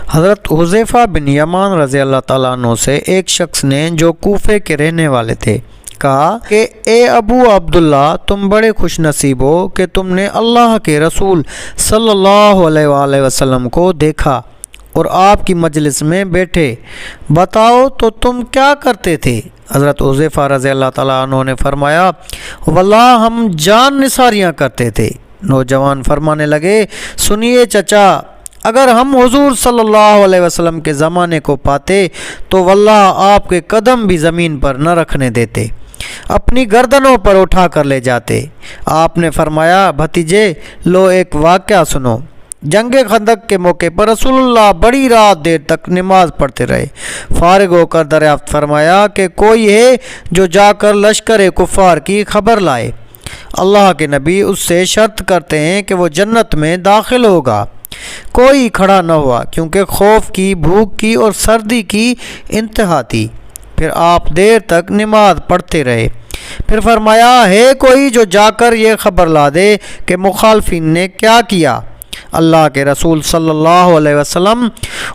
حضرت حذیفہ بن یمان رضی اللہ تعالیٰ عنہ سے ایک شخص نے جو کوفے کے رہنے والے تھے کہا کہ اے ابو عبداللہ، تم بڑے خوش نصیب ہو کہ تم نے اللہ کے رسول صلی اللہ علیہ وآلہ وسلم کو دیکھا اور آپ کی مجلس میں بیٹھے، بتاؤ تو تم کیا کرتے تھے؟ حضرت حذیفہ رضی اللہ تعالیٰ عنہ نے فرمایا، واللہ ہم جان نثاریاں کرتے تھے۔ نوجوان فرمانے لگے، سنیے چچا، اگر ہم حضور صلی اللہ علیہ وسلم کے زمانے کو پاتے تو واللہ آپ کے قدم بھی زمین پر نہ رکھنے دیتے، اپنی گردنوں پر اٹھا کر لے جاتے۔ آپ نے فرمایا، بھتیجے لو ایک واقعہ سنو۔ جنگ خندق کے موقع پر رسول اللہ بڑی رات دیر تک نماز پڑھتے رہے۔ فارغ ہو کر دریافت فرمایا کہ کوئی ہے جو جا کر لشکر کفار کی خبر لائے؟ اللہ کے نبی اس سے شرط کرتے ہیں کہ وہ جنت میں داخل ہوگا۔ کوئی کھڑا نہ ہوا کیونکہ خوف کی، بھوک کی اور سردی کی انتہا تھی۔ پھر آپ دیر تک نماز پڑھتے رہے۔ پھر فرمایا، ہے کوئی جو جا کر یہ خبر لا دے کہ مخالفین نے کیا کیا؟ اللہ کے رسول صلی اللہ علیہ وسلم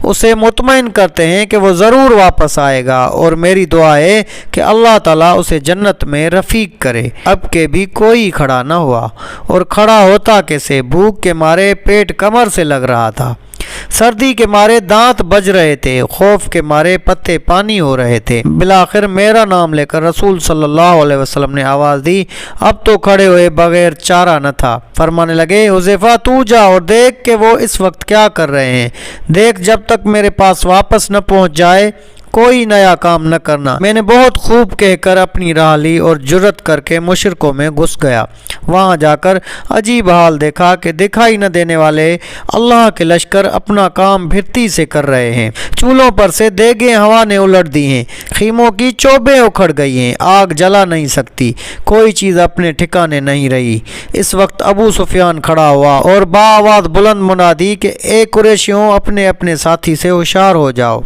اسے مطمئن کرتے ہیں کہ وہ ضرور واپس آئے گا، اور میری دعا ہے کہ اللہ تعالیٰ اسے جنت میں رفیق کرے۔ اب کہ بھی کوئی کھڑا نہ ہوا، اور کھڑا ہوتا کیسے؟ بھوک کے مارے پیٹ کمر سے لگ رہا تھا، سردی کے مارے دانت بج رہے تھے، خوف کے مارے پتے پانی ہو رہے تھے۔ بالآخر میرا نام لے کر رسول صلی اللہ علیہ وسلم نے آواز دی، اب تو کھڑے ہوئے بغیر چارہ نہ تھا۔ فرمانے لگے، حذیفہ تو جا اور دیکھ کہ وہ اس وقت کیا کر رہے ہیں، دیکھ جب تک میرے پاس واپس نہ پہنچ جائے کوئی نیا کام نہ کرنا۔ میں نے بہت خوب کہہ کر اپنی راہ لی اور جرت کر کے مشرکوں میں گھس گیا۔ وہاں جا کر عجیب حال دیکھا کہ دکھائی نہ دینے والے اللہ کے لشکر اپنا کام بھرتی سے کر رہے ہیں۔ چولہوں پر سے دیگیں ہوا نے الٹ دی ہیں، خیموں کی چوبیں اکھڑ گئی ہیں، آگ جلا نہیں سکتی، کوئی چیز اپنے ٹھکانے نہیں رہی۔ اس وقت ابو سفیان کھڑا ہوا اور بآواز بلند منادی کہ اے قریشیوں، اپنے اپنے ساتھی سے ہوشیار ہو جاؤ،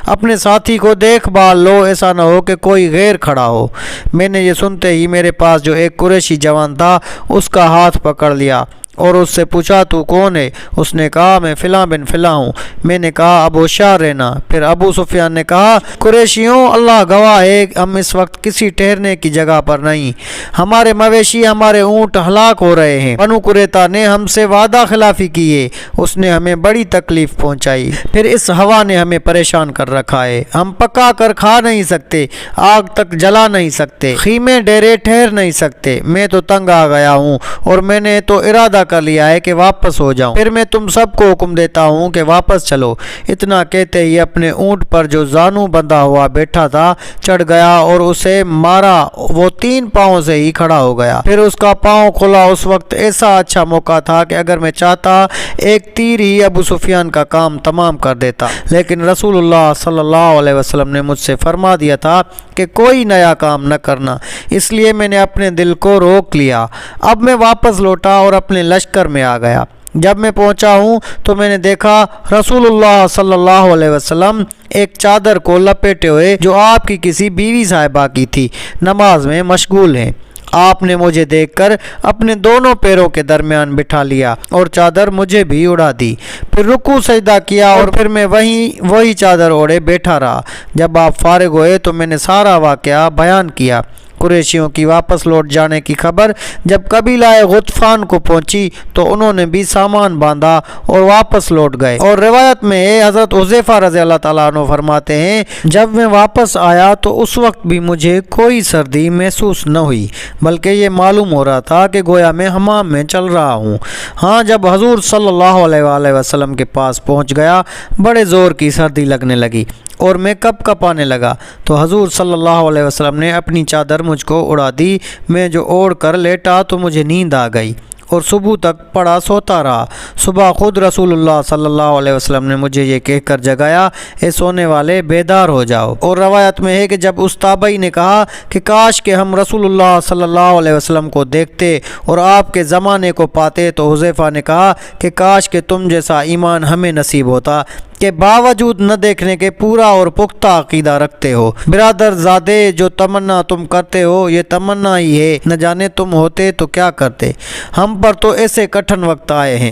اپنے ساتھی کو دیکھ بھال لو، ایسا نہ ہو کہ کوئی غیر کھڑا ہو۔ میں نے یہ سنتے ہی میرے پاس جو ایک قریشی جوان تھا اس کا ہاتھ پکڑ لیا اور اس سے پوچھا، تو کون ہے؟ اس نے کہا، میں فلاں بن فلاں ہوں۔ میں نے کہا، اب ہوشیار رہنا۔ پھر ابو سفیان نے کہا، قریشیوں، اللہ گواہ ہے ہم اس وقت کسی ٹھہرنے کی جگہ پر نہیں، ہمارے مویشی، ہمارے اونٹ ہلاک ہو رہے ہیں۔ بنو قریظہ نے ہم سے وعدہ خلافی کی ہے، اس نے ہمیں بڑی تکلیف پہنچائی، پھر اس ہوا نے ہمیں پریشان کر رکھا ہے، ہم پکا کر کھا نہیں سکتے، آگ تک جلا نہیں سکتے، خیمے ڈیرے ٹھہر نہیں سکتے۔ میں تو تنگ آ گیا ہوں اور میں نے تو ارادہ کر لیا ہے کہ واپس ہو جاؤں، پھر میں تم سب کو حکم دیتا ہوں کہ واپس چلو۔ اتنا کہتے ہی اپنے اونٹ پر جو زانو بندھا ہوا بیٹھا تھا چڑھ گیا اور اسے مارا، وہ 3 پاؤں سے ہی کھڑا ہو گیا۔ پھر اس کا پاؤں کھلا۔ اس وقت ایسا اچھا موقع تھا کہ اگر میں چاہتا ایک تیر ہی ابو سفیان کا کام تمام کر دیتا، لیکن رسول اللہ صلی اللہ علیہ وسلم نے مجھ سے فرما دیا تھا کہ کوئی نیا کام نہ کرنا، اس لیے میں نے اپنے دل کو روک لیا۔ اب میں واپس لوٹا اور اپنے لشکر میں آ گیا۔ جب میں پہنچا ہوں تو میں نے دیکھا رسول اللہ صلی اللہ علیہ وسلم ایک چادر کو لپیٹے ہوئے جو آپ کی کسی بیوی صاحبہ کی تھی، نماز میں مشغول ہیں۔ آپ نے مجھے دیکھ کر اپنے دونوں پیروں کے درمیان بٹھا لیا اور چادر مجھے بھی اڑا دی، پھر رکوع سجدہ کیا اور پھر میں وہی چادر اوڑے بیٹھا رہا۔ جب آپ فارغ ہوئے تو میں نے سارا واقعہ بیان کیا۔ قریشیوں کی واپس لوٹ جانے کی خبر جب قبیلہ غطفان کو پہنچی تو انہوں نے بھی سامان باندھا اور واپس لوٹ گئے۔ اور روایت میں حضرت حذیفہ رضی اللہ تعالیٰ عنہ فرماتے ہیں، جب میں واپس آیا تو اس وقت بھی مجھے کوئی سردی محسوس نہ ہوئی، بلکہ یہ معلوم ہو رہا تھا کہ گویا میں حمام میں چل رہا ہوں۔ ہاں، جب حضور صلی اللہ علیہ وآلہ وسلم کے پاس پہنچ گیا، بڑے زور کی سردی لگنے لگی اور میں کپ کپانے لگا تو حضور صلی اللہ علیہ وسلم نے اپنی چادر مجھ کو اڑا دی۔ میں جو اوڑھ کر لیٹا تو مجھے نیند آ گئی اور صبح تک پڑا سوتا رہا۔ صبح خود رسول اللہ صلی اللہ علیہ وسلم نے مجھے یہ کہہ کر جگایا، اے سونے والے، بیدار ہو جاؤ۔ اور روایت میں ہے کہ جب اس تابعی نے کہا کہ کاش کہ ہم رسول اللہ صلی اللہ علیہ وسلم کو دیکھتے اور آپ کے زمانے کو پاتے، تو حذیفہ نے کہا کہ کاش کہ تم جیسا ایمان ہمیں نصیب ہوتا کہ باوجود نہ دیکھنے کے پورا اور پختہ عقیدہ رکھتے ہو۔ برادر زادے، جو تمنا تم کرتے ہو یہ تمنا ہی ہے، نہ جانے تم ہوتے تو کیا کرتے۔ ہم پر تو ایسے کٹھن وقت آئے ہیں